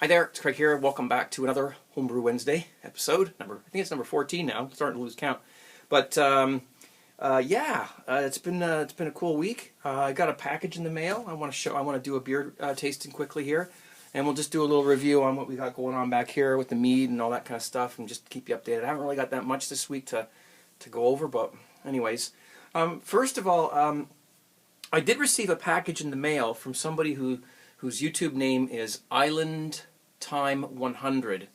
Hi there, it's Craig here. Welcome back to another Brew Wednesday episode. I think it's number 14 now. I'm starting to lose count. But it's been a cool week. I got a package in the mail. I want to do a beer tasting quickly here, and we'll just do a little review on what we got going on back here with the mead and all that kind of stuff, and just keep you updated. I haven't really got that much this week to go over, but anyways, first of all, I did receive a package in the mail from somebody whose YouTube name is Island Time 100.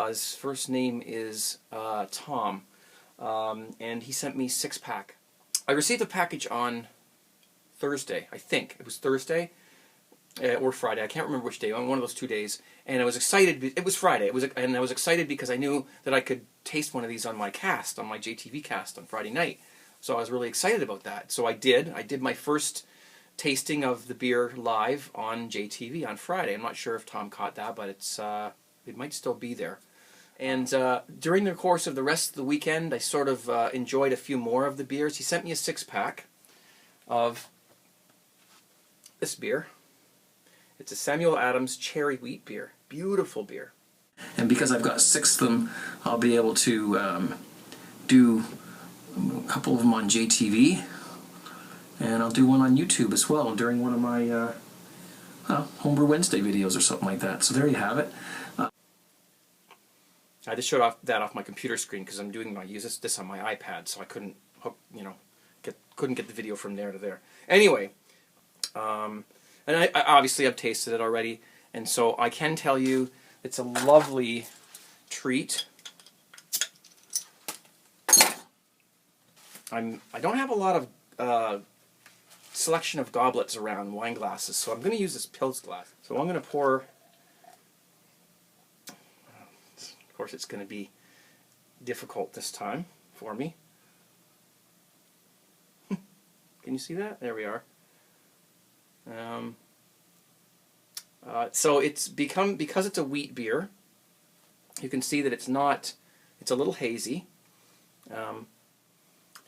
His first name is Tom, and he sent me 6-pack. I received a package on Thursday. I think it was Thursday or Friday. I can't remember which day. On one of those 2 days, and I was excited. It was Friday. And I was excited because I knew that I could taste one of these on my JTV cast on Friday night. So I was really excited about that. So I did. I did my first tasting of the beer live on JTV on Friday. I'm not sure if Tom caught that, but it might still be there. And during the course of the rest of the weekend, I sort of enjoyed a few more of the beers. He sent me a 6-pack of this beer. It's a Samuel Adams cherry wheat beer. Beautiful beer. And because I've got 6 of them, I'll be able to do a couple of them on JTV. And I'll do one on YouTube as well during one of my Homebrew Wednesday videos or something like that. So there you have it. I just showed that off my computer screen because I'm doing this on my iPad, so I couldn't couldn't get the video from there to there. Anyway, and I obviously I've tasted it already, and so I can tell you it's a lovely treat. I don't have a lot of selection of goblets around, wine glasses, so I'm going to use this Pils glass. So I'm going to pour. Of course, it's going to be difficult this time for me. Can you see that? There we are. So it's because it's a wheat beer, you can see that it's a little hazy.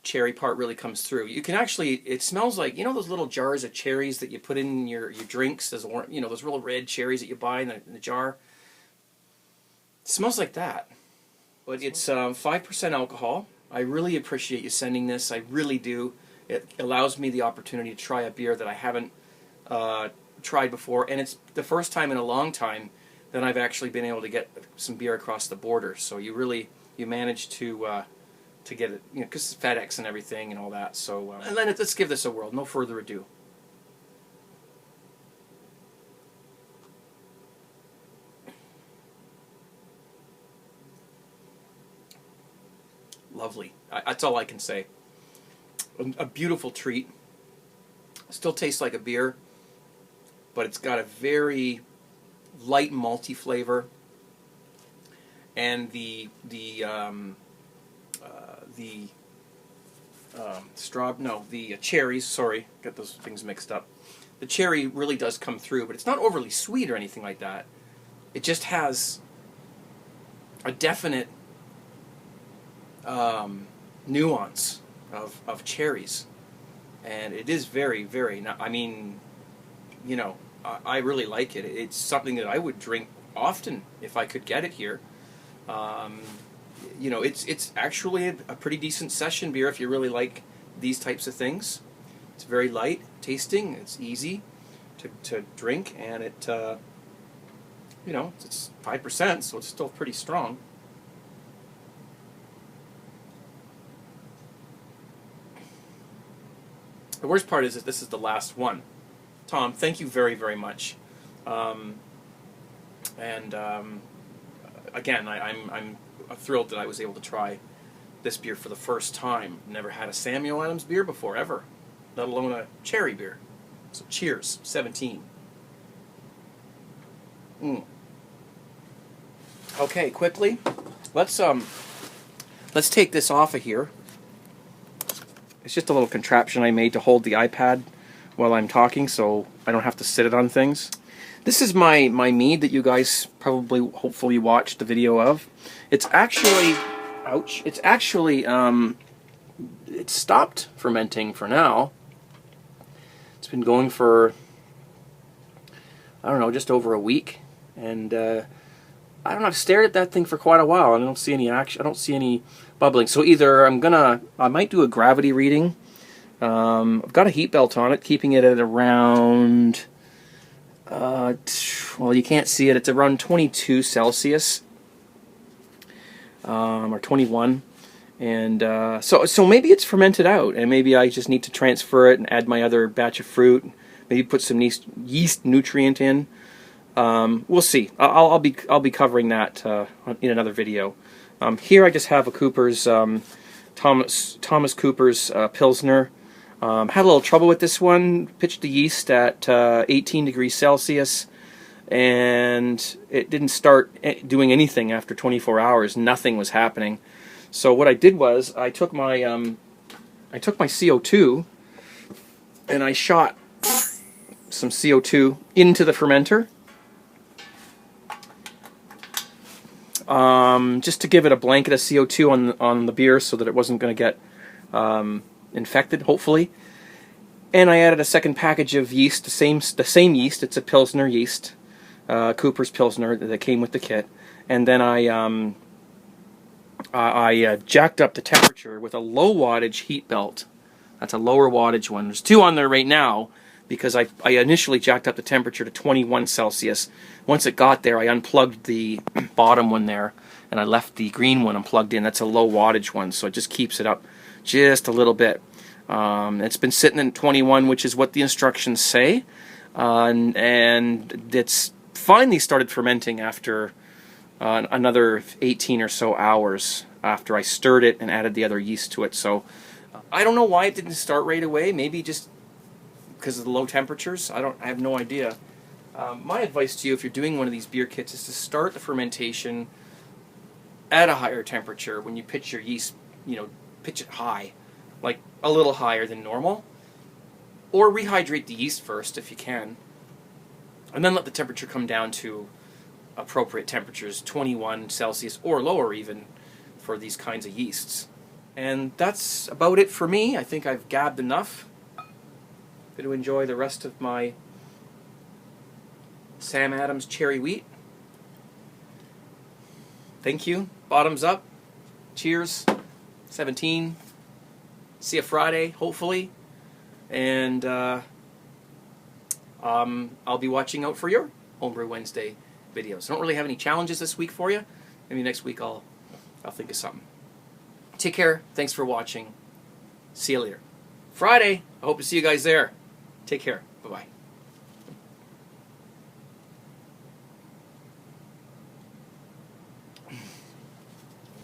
Cherry part really comes through. You can actually, it smells like, those little jars of cherries that you put in your drinks, those real red cherries that you buy in the jar. It smells like that. But it's 5% alcohol. I really appreciate you sending this. I really do. It allows me the opportunity to try a beer that I haven't tried before, and it's the first time in a long time that I've actually been able to get some beer across the border. So you managed to get it, because it's FedEx and everything and all that. So and then let's give this a whirl. No further ado. Lovely. That's all I can say. A beautiful treat. Still tastes like a beer, but it's got a very light malty flavor, and the cherries, sorry, got those things mixed up. The cherry really does come through, but it's not overly sweet or anything like that. It just has a definite nuance of cherries, and it is very, very, I really like it. It's something that I would drink often if I could get it here. It's actually a pretty decent session beer if you really like these types of things. It's very light tasting. It's easy to drink, and it's 5%, so it's still pretty strong. The worst part is that this is the last one. Tom, thank you very, very much. Again, I'm thrilled that I was able to try this beer for the first time. Never had a Samuel Adams beer before, ever, let alone a cherry beer. So cheers, 17. Okay, quickly, let's take this off of here. It's just a little contraption I made to hold the iPad while I'm talking, so I don't have to sit it on things. This is my mead that you guys hopefully watched the video of. It's actually, ouch, it's stopped fermenting for now. It's been going for, I don't know, just over a week, And I don't know, I've stared at that thing for quite a while and I don't see any action. I don't see any bubbling. So either I might do a gravity reading. I've got a heat belt on it, keeping it at around, well, you can't see it. It's around 22 Celsius, or 21. And so maybe it's fermented out, and maybe I just need to transfer it and add my other batch of fruit. Maybe put some yeast nutrient in. We'll see. I'll be covering that in another video. Here I just have a Cooper's Thomas Cooper's Pilsner. Had a little trouble with this one. Pitched the yeast at 18 degrees Celsius, and it didn't start doing anything after 24 hours. Nothing was happening. So what I did was I took my CO2 and I shot some CO2 into the fermenter, just to give it a blanket of CO2 on the beer so that it wasn't going to get infected, hopefully. And I added a second package of yeast, the same yeast. It's a Pilsner yeast, Cooper's Pilsner that came with the kit. And then I jacked up the temperature with a low wattage heat belt. That's a lower wattage one. There's two on there right now because I initially jacked up the temperature to 21 Celsius. Once it got there, I unplugged the bottom one there, and I left the green one unplugged in. That's a low wattage one, so it just keeps it up just a little bit. It's been sitting at 21, which is what the instructions say, and it's finally started fermenting after another 18 or so hours after I stirred it and added the other yeast to it. So I don't know why it didn't start right away. Maybe just because of the low temperatures. I have no idea. My advice to you, if you're doing one of these beer kits, is to start the fermentation at a higher temperature. When you pitch your yeast, pitch it high, like a little higher than normal, or rehydrate the yeast first if you can, and then let the temperature come down to appropriate temperatures, 21 Celsius or lower even, for these kinds of yeasts. And that's about it for me. I think I've gabbed enough. Going to enjoy the rest of my Sam Adams cherry wheat. Thank you. Bottoms up. Cheers. 17. See you Friday, hopefully. And I'll be watching out for your Homebrew Wednesday videos. I don't really have any challenges this week for you. Maybe next week I'll think of something. Take care. Thanks for watching. See you later. Friday. I hope to see you guys there. Take care.